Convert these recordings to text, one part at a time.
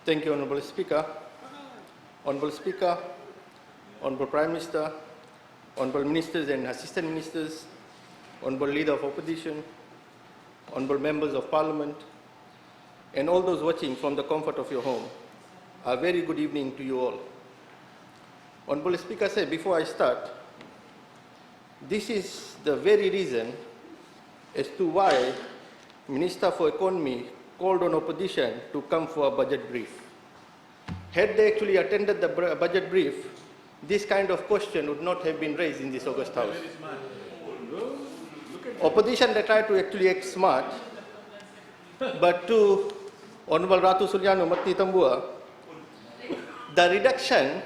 Thank you, Honorable Speaker. Honorable Speaker, Honorable Prime Minister, Honorable Ministers and Assistant Ministers, Honorable Leader of Opposition, Honorable Members of Parliament, and all those watching from the comfort of your home, a very good evening to you all. Honorable Speaker said, before I start, this is the very reason as to why Minister for Economy called on opposition to come for a budget brief. Had they actually attended the budget brief, this kind of question would not have been raised in this August House. Opposition, they try to actually act smart, but to Honorable Ratu Suryano Mati Tambua, the reduction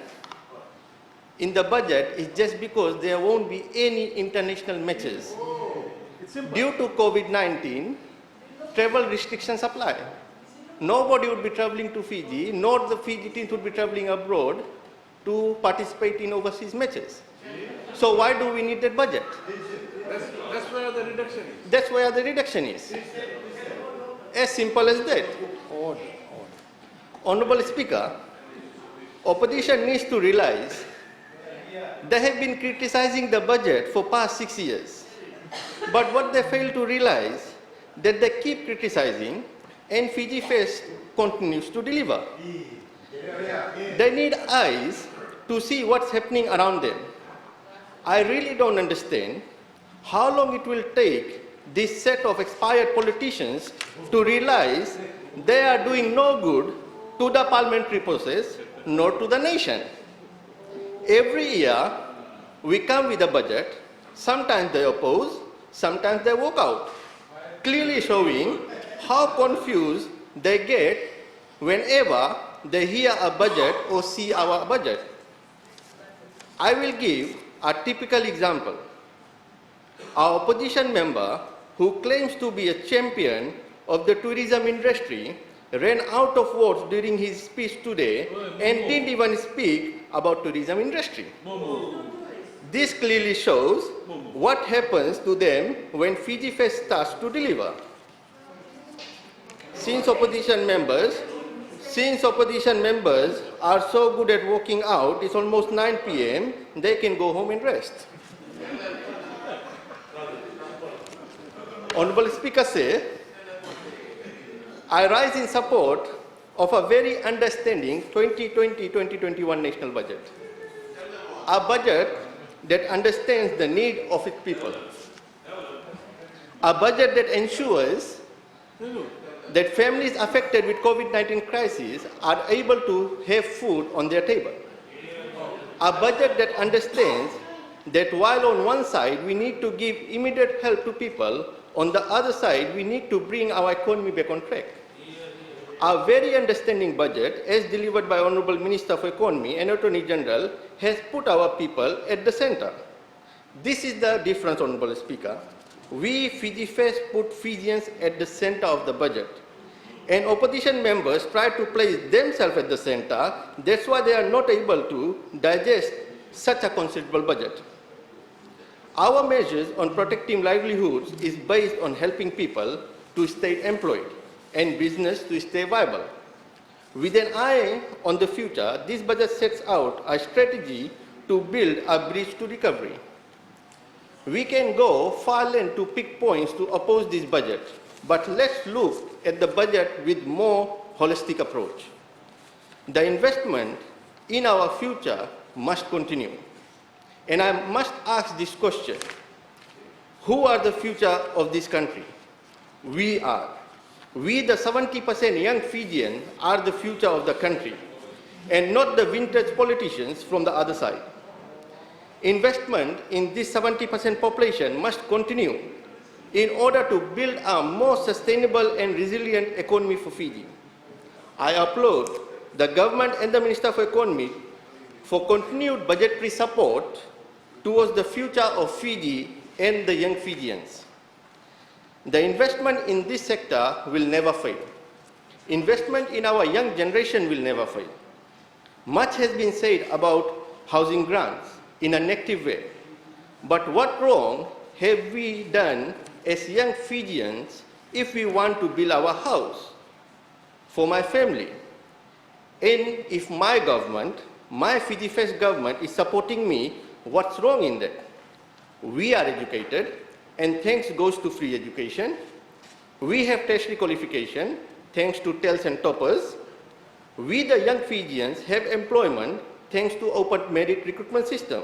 in the budget is just because there won't be any international matches. Due to COVID-19, travel restrictions apply. Nobody would be traveling to Fiji, nor the Fiji teams would be traveling abroad to participate in overseas matches. So why do we need that budget? That's where the reduction is. That's where the reduction is. As simple as that. Honorable Speaker, opposition needs to realize they have been criticizing the budget for past 6 years. But what they fail to realize that they keep criticizing and Fiji Fest continues to deliver. They need eyes to see what's happening around them. I really don't understand how long it will take this set of expired politicians to realize they are doing no good to the parliamentary process nor to the nation. Every year we come with a budget, sometimes they oppose, sometimes they walk out, clearly showing how confused they get whenever they hear a budget or see our budget. I will give a typical example. Our opposition member, who claims to be a champion of the tourism industry, ran out of words during his speech today and didn't even speak about tourism industry. This clearly shows what happens to them when Fiji Fest starts to deliver. Since opposition members are so good at walking out, it's almost 9 p.m., they can go home and rest. Honorable Speaker says, I rise in support of a very understanding 2020-2021 national budget. A budget that understands the need of its people. A budget that ensures that families affected with COVID-19 crisis are able to have food on their table. A budget that understands that while on one side we need to give immediate help to people, on the other side we need to bring our economy back on track. A very understanding budget, as delivered by Honorable Minister for Economy and Attorney General, has put our people at the center. This is the difference, Honorable Speaker. We, Fiji Fest, put Fijians at the center of the budget. And opposition members try to place themselves at the center. That's why they are not able to digest such a considerable budget. Our measures on protecting livelihoods is based on helping people to stay employed and business to stay viable. With an eye on the future, this budget sets out a strategy to build a bridge to recovery. We can go far length to pick points to oppose this budget, but let's look at the budget with more holistic approach. The investment in our future must continue. And I must ask this question: who are the future of this country? We are. We, the 70% young Fijians, are the future of the country, and not the vintage politicians from the other side. Investment in this 70% population must continue in order to build a more sustainable and resilient economy for Fiji. I applaud the government and the Minister for Economy for continued budgetary support towards the future of Fiji and the young Fijians. The investment in this sector will never fail. Investment in our young generation will never fail. Much has been said about housing grants in a negative way. But what wrong have we done as young Fijians if we want to build our house? For my family, And if my government, my Fiji First government is supporting me, what's wrong in that? We are educated, and thanks goes to free education. We have tertiary qualification, thanks to TELS and toppers. We, the young Fijians, have employment, thanks to open merit recruitment system.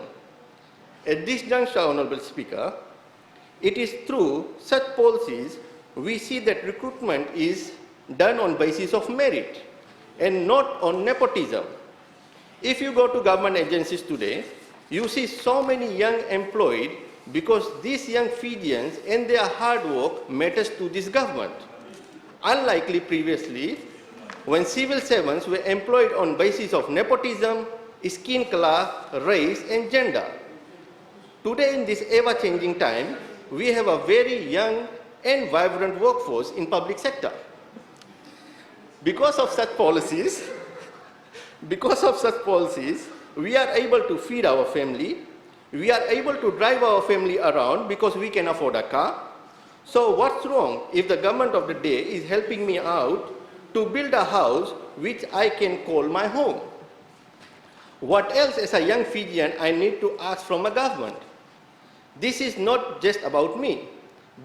At this juncture, Honorable Speaker, it is through such policies we see that recruitment is done on basis of merit and not on nepotism. If you go to government agencies today, you see so many young employed because these young Fijians and their hard work matters to this government. Unlikely previously, when civil servants were employed on basis of nepotism, skin color, race and gender. Today in this ever-changing time, we have a very young and vibrant workforce in public sector. Because of such policies, we are able to feed our family, we are able to drive our family around because we can afford a car. So what's wrong if the government of the day is helping me out to build a house which I can call my home? What else as a young Fijian I need to ask from a government? This is not just about me.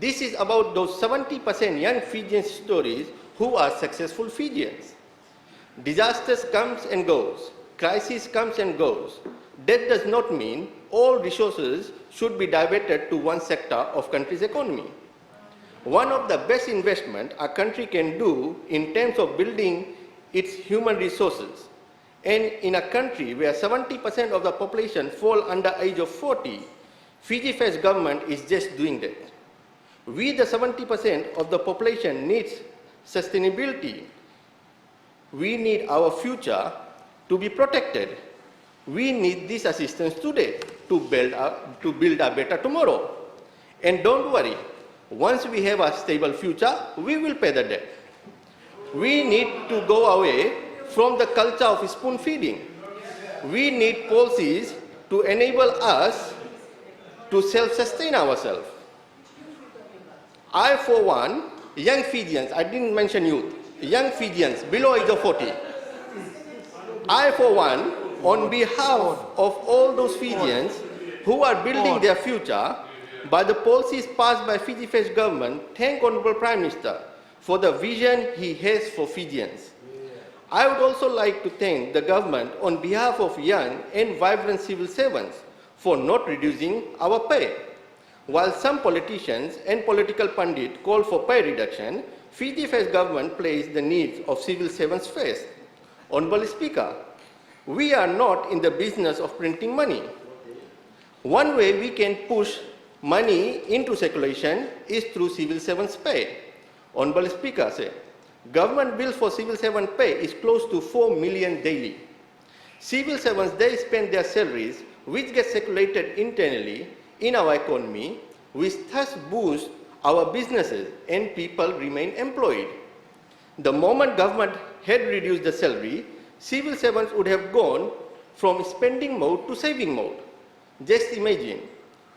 This is about those 70% young Fijian stories who are successful Fijians. Disasters comes and goes. Crisis comes and goes. That does not mean all resources should be diverted to one sector of country's economy. One of the best investment a country can do in terms of building its human resources, and in a country where 70% of the population fall under age of 40, Fiji First government is just doing that. We, the 70% of the population, needs sustainability. We need our future to be protected. We need this assistance today to build a better tomorrow. And don't worry, once we have a stable future, we will pay the debt. We need to go away from the culture of spoon feeding. We need policies to enable us to self-sustain ourselves. I, for one, young Fijians, I didn't mention youth, young Fijians below age of 40. I, for one, on behalf of all those Fijians who are building their future by the policies passed by Fiji First government, thank Honorable Prime Minister for the vision he has for Fijians. I would also like to thank the government on behalf of young and vibrant civil servants for not reducing our pay. While some politicians and political pundits call for pay reduction, Fiji First government placed the needs of civil servants first. Honorable Speaker, we are not in the business of printing money. One way we can push money into circulation is through civil servants' pay. Honorable Speaker said, government bill for civil servant pay is close to 4 million daily. Civil servants, they spend their salaries, which get circulated internally in our economy, which thus boosts our businesses and people remain employed. The moment government had reduced the salary, civil servants would have gone from spending mode to saving mode. Just imagine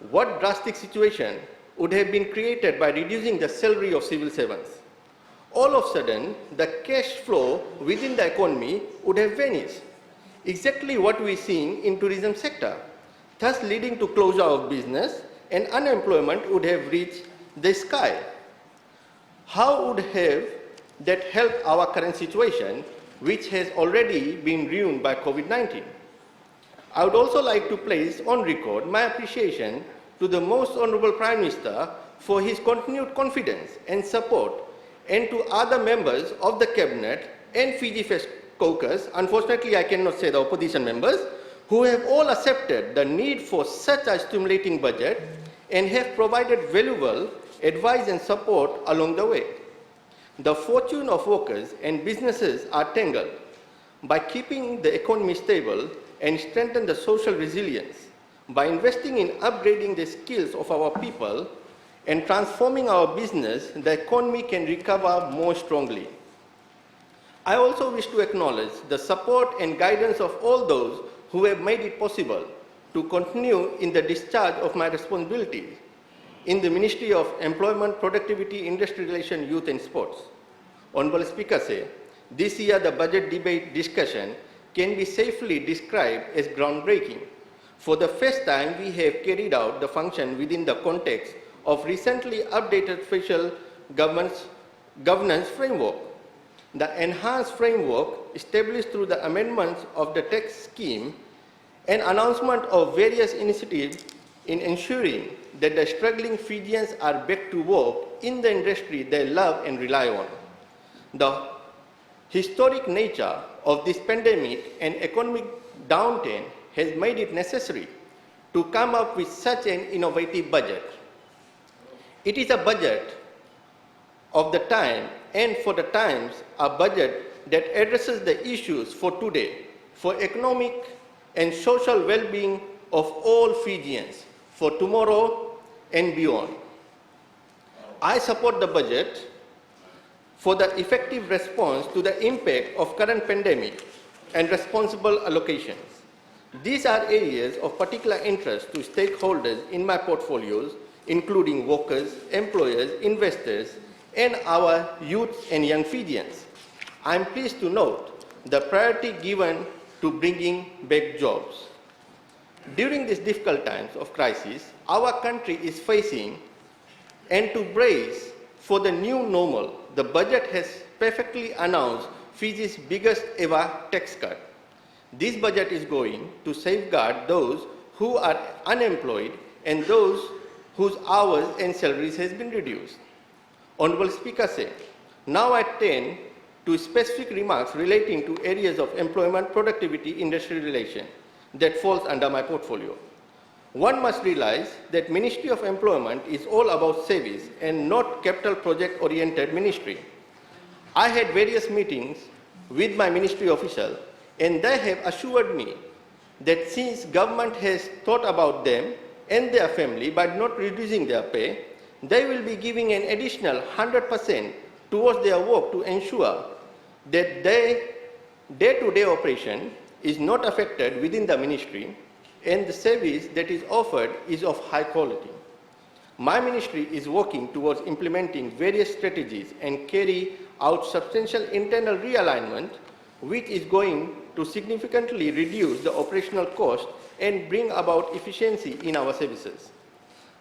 what drastic situation would have been created by reducing the salary of civil servants. All of a sudden, the cash flow within the economy would have vanished. Exactly what we're seeing in tourism sector, thus leading to closure of business and unemployment would have reached the sky. How would have that helped our current situation, which has already been ruined by COVID-19? I would also like to place on record my appreciation to the Most Honorable Prime Minister for his continued confidence and support, and to other members of the Cabinet and Fiji First Caucus, unfortunately I cannot say the opposition members, who have all accepted the need for such a stimulating budget and have provided valuable advice and support along the way. The fortune of workers and businesses are tangled. By keeping the economy stable and strengthen the social resilience, by investing in upgrading the skills of our people and transforming our business, the economy can recover more strongly. I also wish to acknowledge the support and guidance of all those who have made it possible to continue in the discharge of my responsibilities in the Ministry of Employment, Productivity, Industry Relations, Youth and Sports. Honorable Speaker said, This year, the budget debate discussion can be safely described as groundbreaking. For the first time, we have carried out the function within the context of recently updated special governance framework. The enhanced framework established through the amendments of the tax scheme and announcement of various initiatives in ensuring that the struggling Fijians are back to work in the industry they love and rely on. The historic nature of this pandemic and economic downturn has made it necessary to come up with such an innovative budget. It is a budget of the time and for the times, a budget that addresses the issues for today, for economic and social well-being of all Fijians, for tomorrow and beyond. I support the budget for the effective response to the impact of current pandemic and responsible allocations. These are areas of particular interest to stakeholders in my portfolios, including workers, employers, investors, and our youth and young Fijians. I am pleased to note the priority given to bringing back jobs. During these difficult times of crisis, our country is facing, and to brace for the new normal, the budget has perfectly announced Fiji's biggest ever tax cut. This budget is going to safeguard those who are unemployed and those whose hours and salaries has been reduced. Honorable Speaker said, now I turn to specific remarks relating to areas of employment, productivity, industry relation that falls under my portfolio. One must realize that Ministry of Employment is all about service and not capital project oriented ministry. I had various meetings with my ministry officials and they have assured me that since government has thought about them and their family by not reducing their pay, they will be giving an additional 100% towards their work to ensure that their day-to-day operation is not affected within the ministry and the service that is offered is of high quality. My ministry is working towards implementing various strategies and carry out substantial internal realignment, which is going to significantly reduce the operational cost and bring about efficiency in our services.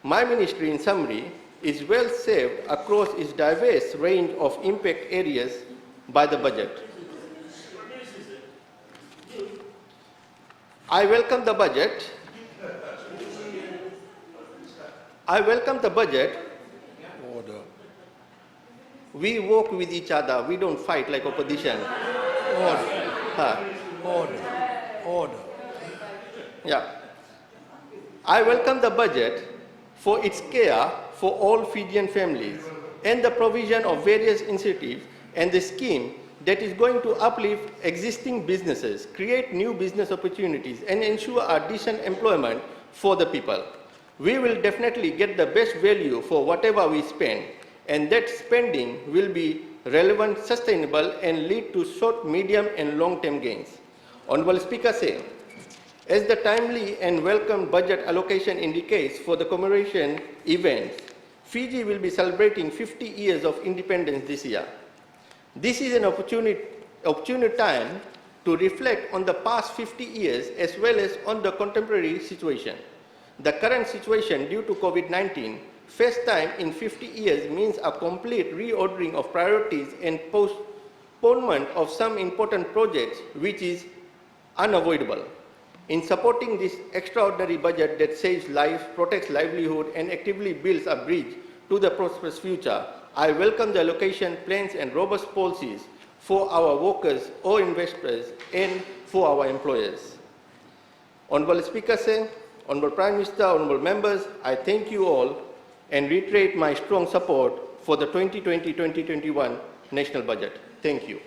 My ministry, in summary, is well served across its diverse range of impact areas by the budget. I welcome the budget. Order. We work with each other. We don't fight like opposition. Order. Huh. Order. Order. Yeah. I welcome the budget for its care for all Fijian families and the provision of various initiatives and the scheme that is going to uplift existing businesses, create new business opportunities, and ensure a decent employment for the people. We will definitely get the best value for whatever we spend, and that spending will be relevant, sustainable, and lead to short, medium, and long-term gains. Honorable Speaker said, as the timely and welcome budget allocation indicates for the commemoration events, Fiji will be celebrating 50 years of independence this year. This is an opportune time to reflect on the past 50 years as well as on the contemporary situation. The current situation due to COVID-19, first time in 50 years, means a complete reordering of priorities and postponement of some important projects, which is unavoidable. In supporting this extraordinary budget that saves lives, protects livelihood, and actively builds a bridge to the prosperous future, I welcome the allocation plans and robust policies for our workers or investors and for our employers. Honorable Speaker, Honorable Prime Minister, Honorable Members, I thank you all and reiterate my strong support for the 2020-2021 national budget. Thank you.